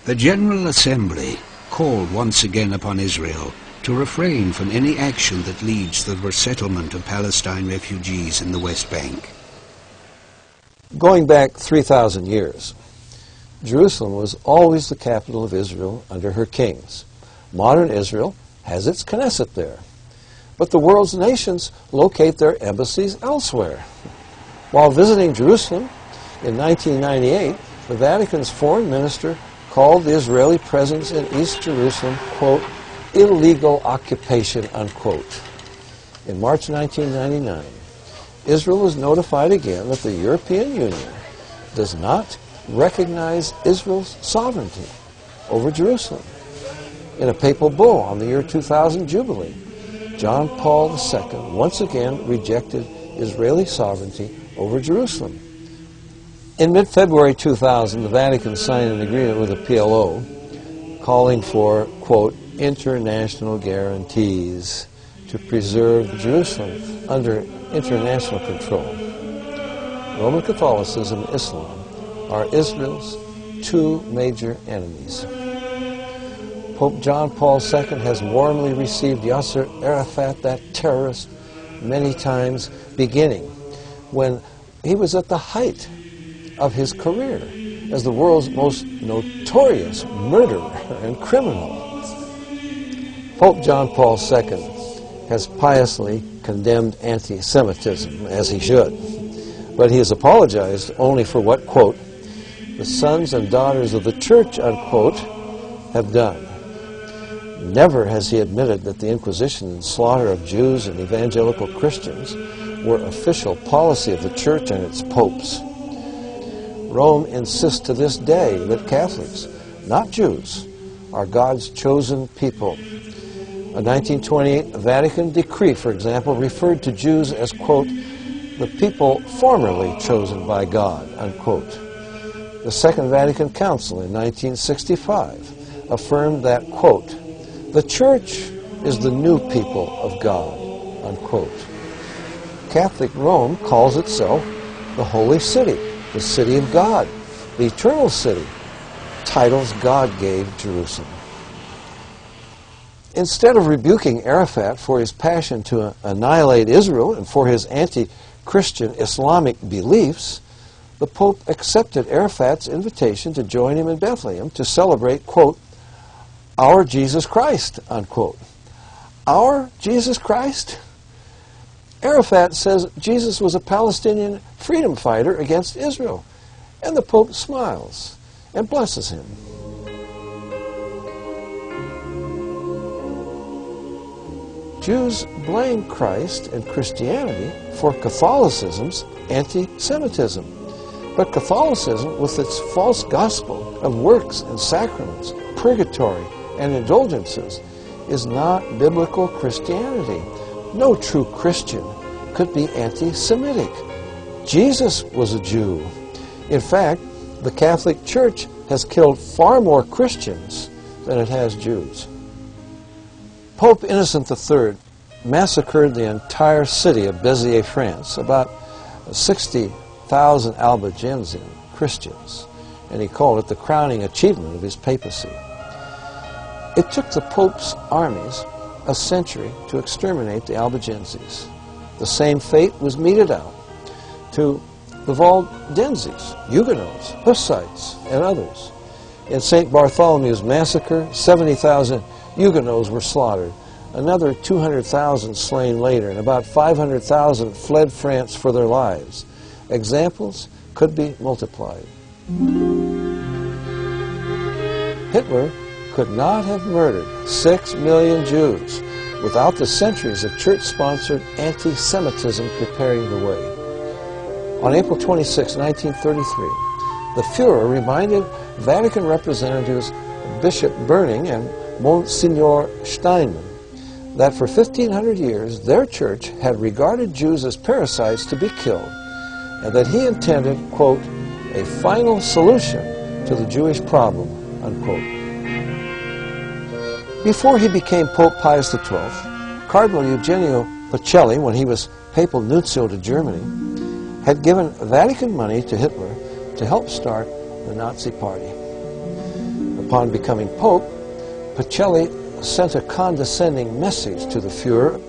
The General Assembly called once again upon Israel to refrain from any action that leads to the resettlement of Palestine refugees in the West Bank. Going back 3,000 years, Jerusalem was always the capital of Israel under her kings. Modern Israel has its Knesset there, but the world's nations locate their embassies elsewhere. While visiting Jerusalem in 1998, the Vatican's foreign minister called the Israeli presence in East Jerusalem, quote, illegal occupation, unquote. In March 1999, Israel was notified again that the European Union does not recognize Israel's sovereignty over Jerusalem. In a papal bull on the year 2000 Jubilee, John Paul II once again rejected Israeli sovereignty over Jerusalem. In mid-February 2000, the Vatican signed an agreement with the PLO calling for, quote, international guarantees to preserve Jerusalem under international control. Roman Catholicism and Islam are Israel's two major enemies. Pope John Paul II has warmly received Yasser Arafat, that terrorist, many times, beginning when he was at the height of his career as the world's most notorious murderer and criminal. Pope John Paul II has piously condemned anti-Semitism, as he should, but he has apologized only for what, quote, the sons and daughters of the church, unquote, have done. Never has he admitted that the Inquisition and slaughter of Jews and evangelical Christians were official policy of the church and its popes. Rome insists to this day that Catholics, not Jews, are God's chosen people. A 1928 Vatican decree, for example, referred to Jews as, quote, the people formerly chosen by God, unquote. The Second Vatican Council in 1965 affirmed that, quote, the church is the new people of God, unquote. Catholic Rome calls itself the Holy City, the City of God, the Eternal City, titles God gave Jerusalem. Instead of rebuking Arafat for his passion to annihilate Israel and for his anti-Christian Islamic beliefs, the Pope accepted Arafat's invitation to join him in Bethlehem to celebrate, quote, our Jesus Christ, unquote. Our Jesus Christ? Arafat says Jesus was a Palestinian freedom fighter against Israel, and the Pope smiles and blesses him. Jews blame Christ and Christianity for Catholicism's anti-Semitism. But Catholicism, with its false gospel of works and sacraments, purgatory and indulgences, is not biblical Christianity. No true Christian could be anti-Semitic. Jesus was a Jew. In fact, the Catholic Church has killed far more Christians than it has Jews. Pope Innocent III massacred the entire city of Béziers, France, about 60,000 Albigensian Christians, and he called it the crowning achievement of his papacy. It took the Pope's armies a century to exterminate the Albigenses. The same fate was meted out to the Waldenses, Huguenots, Hussites, and others. In St. Bartholomew's massacre, 70,000 Huguenots were slaughtered, another 200,000 slain later, and about 500,000 fled France for their lives. Examples could be multiplied. Hitler could not have murdered 6 million Jews without the centuries of church-sponsored anti-Semitism preparing the way. On April 26, 1933, the Fuhrer reminded Vatican representatives Bishop Berning and Monsignor Steinman that for 1,500 years their church had regarded Jews as parasites to be killed, and that he intended, quote, a final solution to the Jewish problem, unquote. Before he became Pope Pius XII, Cardinal Eugenio Pacelli, when he was papal nuncio to Germany, had given Vatican money to Hitler to help start the Nazi Party. Upon becoming Pope, Pacelli sent a condescending message to the Fuhrer.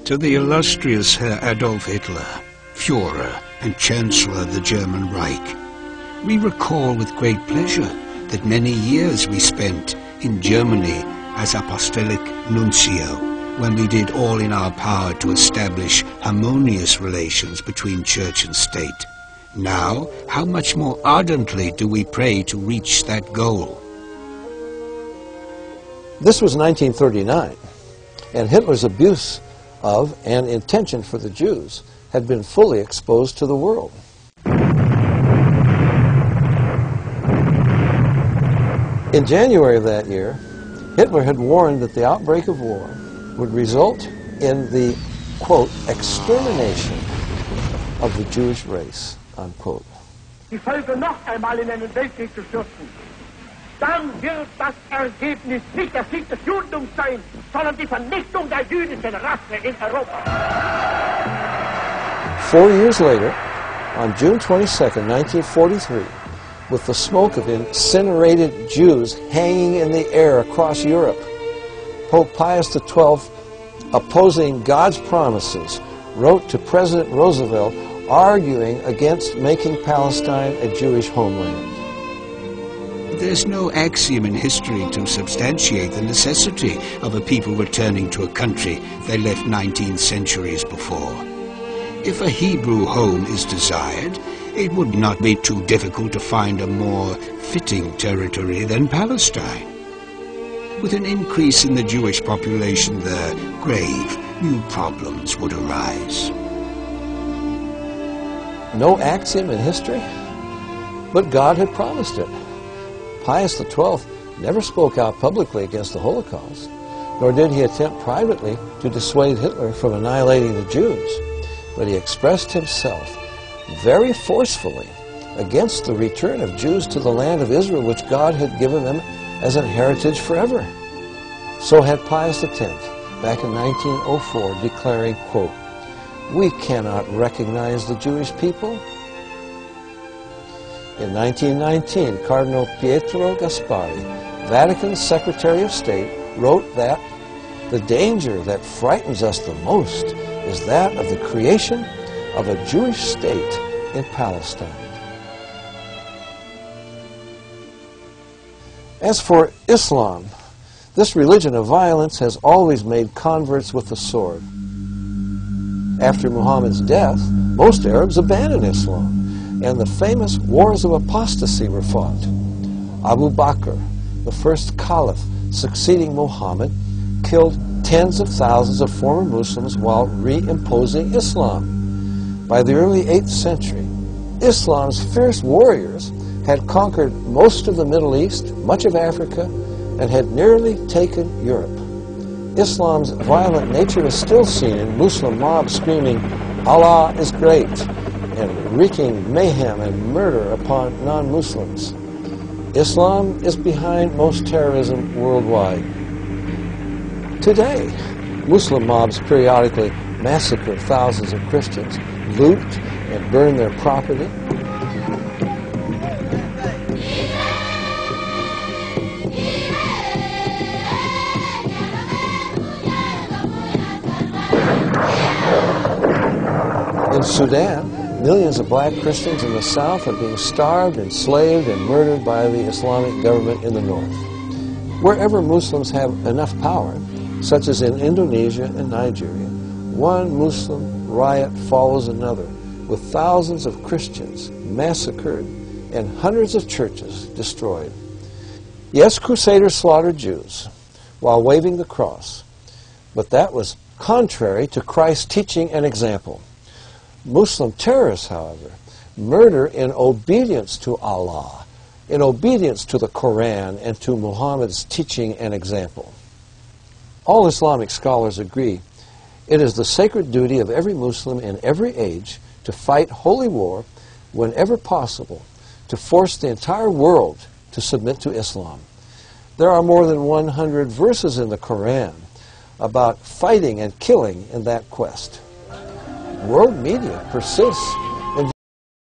To the illustrious Herr Adolf Hitler, Führer and Chancellor of the German Reich, we recall with great pleasure that many years we spent in Germany as Apostolic Nuncio, when we did all in our power to establish harmonious relations between church and state. Now, how much more ardently do we pray to reach that goal? This was 1939, and Hitler's abuse of and intention for the Jews had been fully exposed to the world. In January of that year, Hitler had warned that the outbreak of war would result in the, quote, extermination of the Jewish race, unquote. Die Völker noch einmal in einen Weltkrieg zu stürzen, dann wird das Ergebnis nicht der Sieg des Judentums sein, sondern die Vernichtung der jüdischen Rasse in Europa. 4 years later, on June 22nd, 1943, with the smoke of incinerated Jews hanging in the air across Europe, Pope Pius XII, opposing God's promises, wrote to President Roosevelt arguing against making Palestine a Jewish homeland. There's no axiom in history to substantiate the necessity of a people returning to a country they left 19 centuries before. If a Hebrew home is desired, it would not be too difficult to find a more fitting territory than Palestine. With an increase in the Jewish population there, grave new problems would arise. No axiom in history? But God had promised it. Pius XII never spoke out publicly against the Holocaust, nor did he attempt privately to dissuade Hitler from annihilating the Jews, but he expressed himself very forcefully against the return of Jews to the land of Israel, which God had given them as an heritage forever. So had Pius X back in 1904, declaring, quote, "We cannot recognize the Jewish people." In 1919, Cardinal Pietro Gasparri, Vatican's Secretary of State, wrote that the danger that frightens us the most is that of the creation of a Jewish state in Palestine. As for Islam, this religion of violence has always made converts with the sword. After Muhammad's death, most Arabs abandoned Islam, and the famous wars of apostasy were fought. Abu Bakr, the first caliph succeeding Muhammad, killed tens of thousands of former Muslims while reimposing Islam. By the early 8th century, Islam's fierce warriors had conquered most of the Middle East, much of Africa, and had nearly taken Europe. Islam's violent nature is still seen in Muslim mobs screaming, "Allah is great," and wreaking mayhem and murder upon non-Muslims. Islam is behind most terrorism worldwide. Today, Muslim mobs periodically massacre thousands of Christians, loot and burn their property. In Sudan, millions of black Christians in the south are being starved, enslaved, and murdered by the Islamic government in the north. Wherever Muslims have enough power, such as in Indonesia and Nigeria, one Muslim riot follows another, with thousands of Christians massacred and hundreds of churches destroyed. Yes, Crusaders slaughtered Jews while waving the cross, but that was contrary to Christ's teaching and example. Muslim terrorists, however, murder in obedience to Allah, in obedience to the Quran and to Muhammad's teaching and example. All Islamic scholars agree it is the sacred duty of every Muslim in every age to fight holy war whenever possible, to force the entire world to submit to Islam. There are more than 100 verses in the Quran about fighting and killing in that quest. World media persists